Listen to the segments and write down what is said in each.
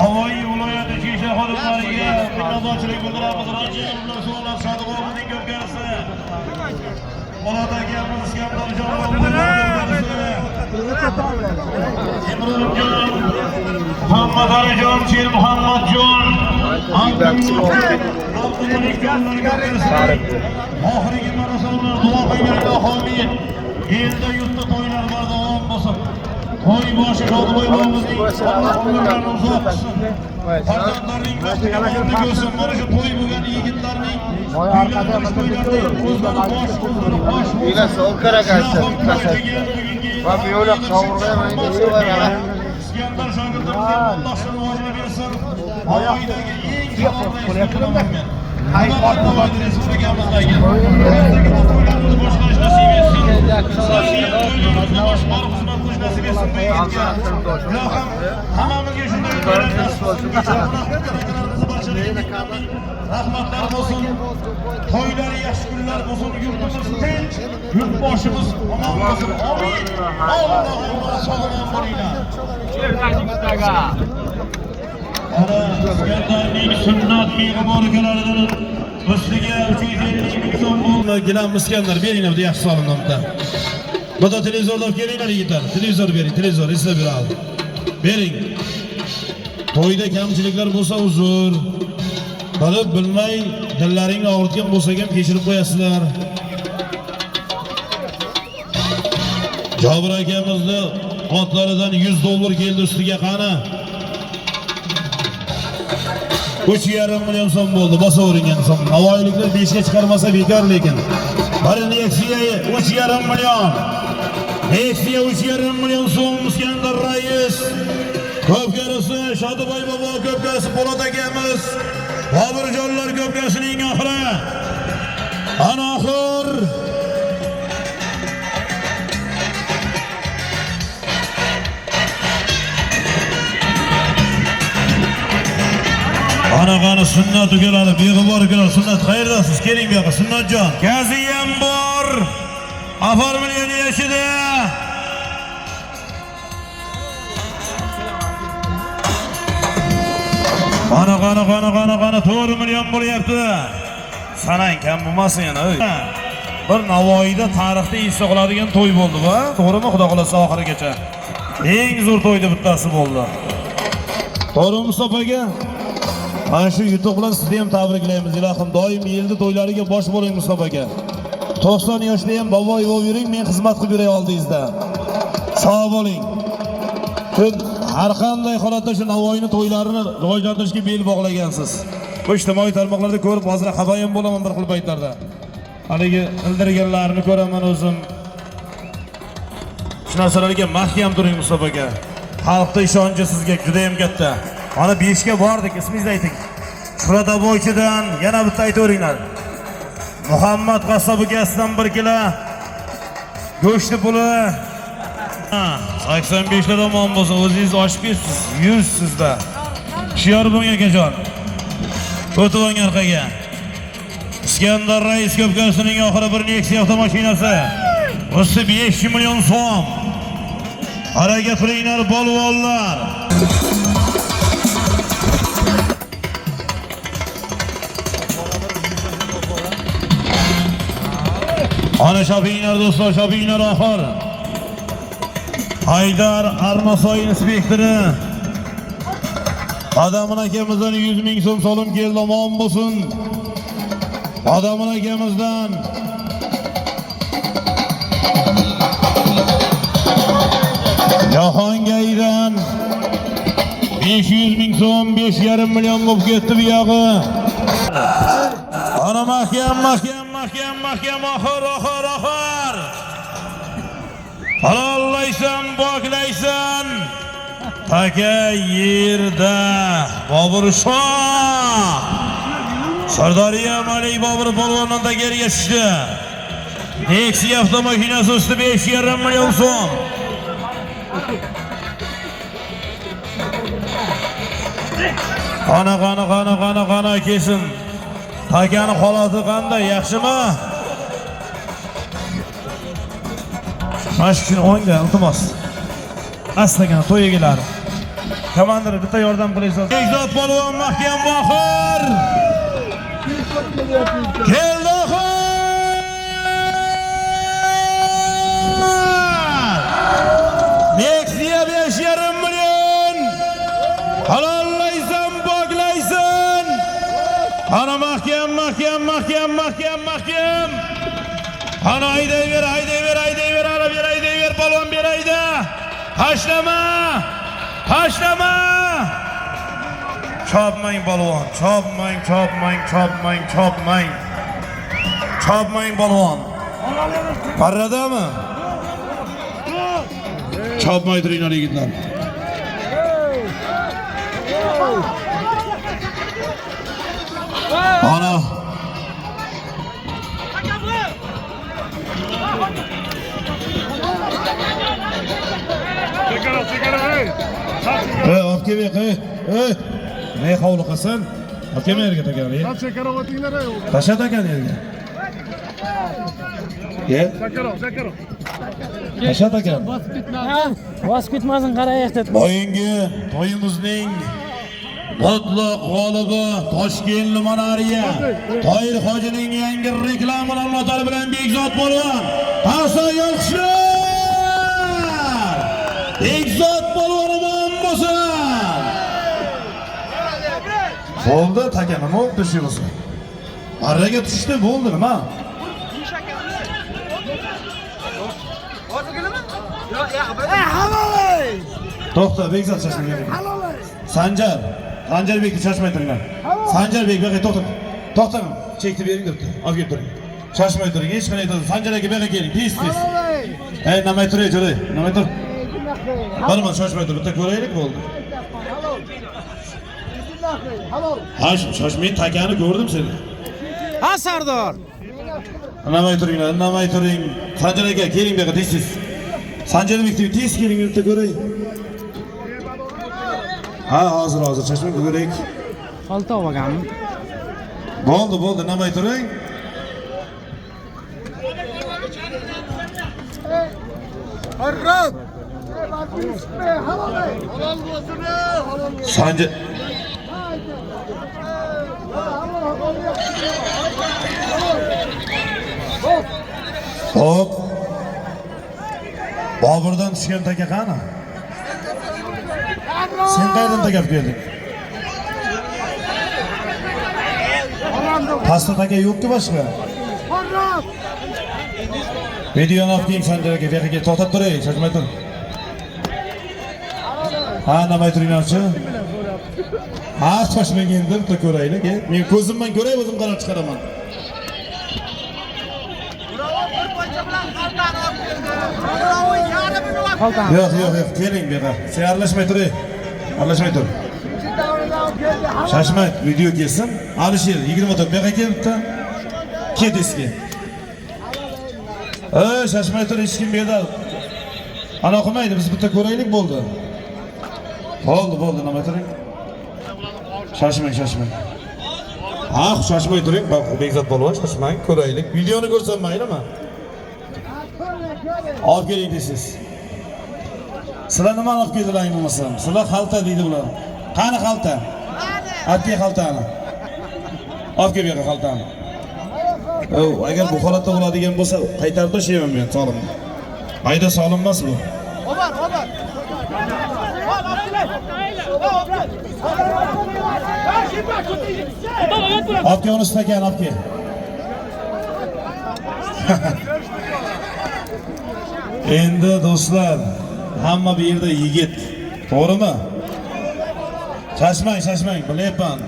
Havoyi viloyati Chesha xodimlariga minnatdorchilik bildiramiz. Ranjirlar so'nglar Sodiqovning ko'pkarisi. Po'lat akamiz Iskandarjon Muhammad Alijon, Sher Muhammadjon, oxirgi marosimlar duo qilgan Ilohim. Elda yurtda to'ylar bor, davom bo'lsin. To'y boshi Shodibojimizning Alloh umrlarini uzoq qilsin. Farzandlarning baxtiga omad bo'lsin. Mana shu to'y bo'lgan yigitlarning Bilası o karakaysa va biyola qavurga mayda var ya. İskender şagirdimizga Alloh shirvojini bersin. Havoydagi eng qo'lyapti. Hayotda va'da respublikamizdagi to'ylarimizni boshlash nasib etsin. To'ylarimizni boshqarib xizmat qilish nasib etsin. Ilohim hammamizga shunday to'ylar nasib etsin. Rahmatlar bo'lsin. To'ylari yaxshi kunlar bo'lsin. Yurtimiz tinch, yurtboshimiz omon bo'lsin. Amin. Alloh sog'lom bo'linglar. Iskandarning sunnat me'morlaridan ustiga 350 ming so'm bo'ldi. Gilam Iskandar beringlar bu yaxshi solinmoqda. Bunda televizorlar kelinglar yigitlar. Televizor bering, televizor eslab beradi. Bering. To'yda kamchiliklar bo'lsa uzr. Bilib bilmay dillaring og'ritgan bo'lsa ham kechirib qo'yasizlar. Jobir akamizni otlaridan $100 keldi ustiga qani. 3,5 million so'm bo'ldi. Bosaveringan so'm. Navoiyliklar 5 ga chiqarmasa bekor lekin. Bir Nexia 3,5 million. Nexia 3,5 million so'm Iskandar rais. Ko'pkarisi Shodiboy bobo, ko'pkarisi Po'lat akamiz. Bobirjonlar ko'pkasining oxiri. Ana oxir. Ana sunnat ukalari, beg'ubor ukalar, sunnat qayerdasiz? Keling bu yoqqa, Sunnatjon. Gazi ham bor. Afar million yashida. Qana 4 million bo'lyapti. Sanang kam bo'lmasin yana. Bir Navoiyda tarixda esda qoladigan to'y bo'ldi va to'g'rimi Xudo xolasa oxirigacha. Eng zo'r to'yda bittasi bo'ldi. To'g'rimi Mustafa aka? Mana shu yutuq bilan sizni ham tabriklaymiz. Ilohim doim yilda to'ylariga bosh bo'ling Mustafa aka. 90 yoshda ham boboy bo'lib yuring, men xizmat qilib yuray oldingizda. Sog' bo'ling. Har qanday holatda shu Navoiyning to'ylarini rivojlantirishga bel bog'lagansiz. Bu ijtimoiy tarmoqlarda ko'rib hozir xafa ham bo'laman bir xil paytlarda. Haligi ildirganlarini ko'raman o'zim. Shu narsalarga mahkam turing Mustafa aka. Xalqning ishonchi sizga juda ham katta. Mana 5 ga bordik, ismingizni ayting. Shuhrat aboychidan yana bitta aytaveringlar. Muhammad Qassob ukasidan 1 kilo go'shti puli. 85 ga tomon bo'lsa, o'zingiz oshib ketsiz, 100 sizda. Shiyor bo'ling akajon. O'tib olgan orqaga. Iskandar rais ko'pkasining oxiri bir Nexia avtomashinasi. O'zi 5 million so'm. Harakat qilinglar bolvonlar. Ana shopinglar do'stlar, shopinglar oxir. Haydar Armasoy inspektori Adamin akamizdan 100 ming so'm solim keldi, omon bo'lsin. Adamin akamizdan Jahongaydan 500 ming so'm, 5,5 million bo'lib ketdi bu yog'i. Ana mahkam oxir. Halollaysan, poklaysan. Taka yerda Bobur Shoh. Sardoriya Malik Bobur polvondan tagerga tushdi. Nexia avtomashinasi usti 5,5 million so'm. Qana kesin. Takani holati qanday? Yaxshimi? Mana shu kuni o'nga iltimos. Astagan to'y egalari. Komandir bitta yordam qilaysiz. Bekzod polvon mahkam mohir. Keldi oxir. Nexia 5,5 million. Halollaysan, poklaysan. Ana mahkam. Ana haydayver, ana berayver, polvon berayda. Hashlama. Chopmang polvon, chopmang polvon. Parradami? Chopmay turinglar yigitlar. Ana olib kelbek, ne hovli qilsin? Olib kelma yerga takani. Shakaro o'tinglar. Tasha takani yerga. Gel. Shakaro. Tasha takani. Bosib ketmasin, qarayapti. Bugungi to'yimizning mutlaq g'olibi Toshkentli Manariya Toyir hojining yangi reklama ma'lumotlari bilan Bekzod polvon. Qarsa yo'qlar. Bekzod polvonim bo'lsin. Bo'ldi, taka nima bo'ldi shu bo'lsa? Arraga tushdi, bo'ldi nima? To'xta, Bekzod shoshmang. Sanjarbekni shoshmay turinglar. Sanjarbek baqay to'xta. Chekni bering debdi. Olib kelib turing. Shoshmay turing, hech qanday aytadi. Sanjar aka baqay keling, tez. Ey, nima turay, jo'ray. Nima tur? Barman shoshmay tur, bitta ko'raylik bo'ldi. Shoshmay takani ko'rdim seni. Ha, Sardor. Nima turing. Sanjar aka keling bu yerga tez. Sanjarbekni tez keling, bitta ko'ray. Ha, hozir shoshmay ko'raylik. Olti olganmi? Bo'ldi, nima turing? Harrat. Sanjar Hop. Boburdan tushgan taka qani? Sen qayerdan takab kelding? Pasta taka yo'q-ku boshqa. Videoni olib keling Sanjar aka, bu yerga to'xtab turay, shoshmay tur. Ha, nima turinglarchi? Ha, shoshmang endi, bitta ko'raylik. Men ko'zim bilan ko'ray, o'zim qaror chiqaraman. Yo'q, keling bu yerga. Sen aralashmay turay. Tur. Shoshmay, video kelsin. Alisher 24 bu yerga kelibdi. Ket eski. Shoshmay tur, hech kim berdi. Ana o'qimaydi, biz bitta ko'raylik bo'ldi. Bo'ldi, nima turing? Shoshmang. Ha, shoshmay turing. Bak, Bekzod polvon, shoshmang, ko'raylik. Videoni ko'rsam maylimi? Olib keling deysiz. Sizlar nima olib keldilar bo'lmasam? Sizlar xalta deydi bular. Qani xalta? Atki xaltani. Olib kel bu yerga xaltani. Agar bu holatda bo'ladigan bo'lsa, qaytarib tashlayman men solimni. Ayda solim emas bu. Olib kel uni stakan, olib kel. Endi do'stlar, hamma bu yerda yigit, to'g'rimi? Shoshmang, bilyapman.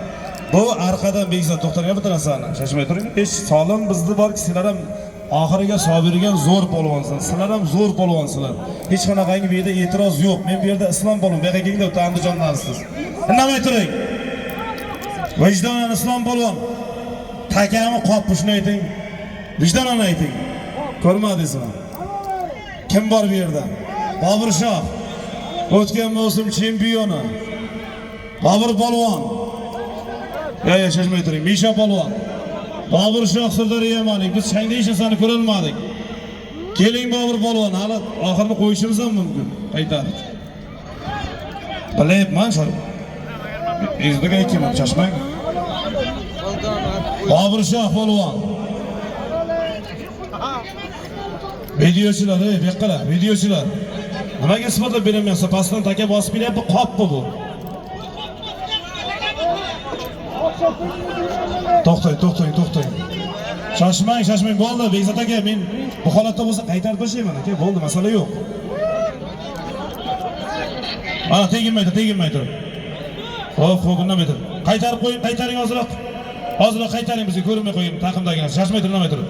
Bu arqadan Bekzod to'xtagan bitta narsani. Shoshmay turing. Hech solim bizni borki, sizlar ham oxiriga sobirgan zo'r polvonsizlar. Sizlar ham zo'r polvonsizlar. Hech qanaqangi bu yerda e'tiroz yo'q. Men bu yerda islom polvon, bu yerga kelinglar, Andijondasiz. Indamay turing. Vijdonan islom polvon. Takami qopishni ayting. Vijdonan ayting. Ko'rmadingizmi? Kim bor bu yerda? Bobur Shoh. O'tgan mavsum chempioni. Bobur polvon. Shoshmay turing. Misha polvon. Bobur Shoh Sirdaryo Malik, biz changda hech narsani ko'rolmadik. Keling Bobur polvon, hali oxirini qo'yishimiz ham mumkin. Qaytarib. Bilayapman shu. Izdiga aytayman, chashmang. Bobur Shoh polvon. Videochilar, beqqalar, videochilar. Nimaga isbotlab beramayapsiz? Pastdan taka bosib kelyapti, qopmi bu? To'xtang. Shoshmang, bo'ldi. Bekzat aka, men bu holatda bo'lsa qaytarib tashlayman aka, bo'ldi, masala yo'q. Mana teginmay tur. Xo'p, undan tur. Qaytarib qo'ying, qaytaring hozirroq. Hozirroq qaytaring, bizga ko'rinmay qo'ying, taqimdagilar. Shoshmay tur, namay tur.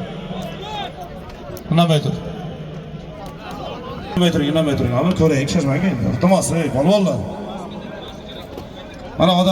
Namay tur. Namay turing, amma ko'raylik, shoshmang endi. Iltimos, polvonlar. Mana odam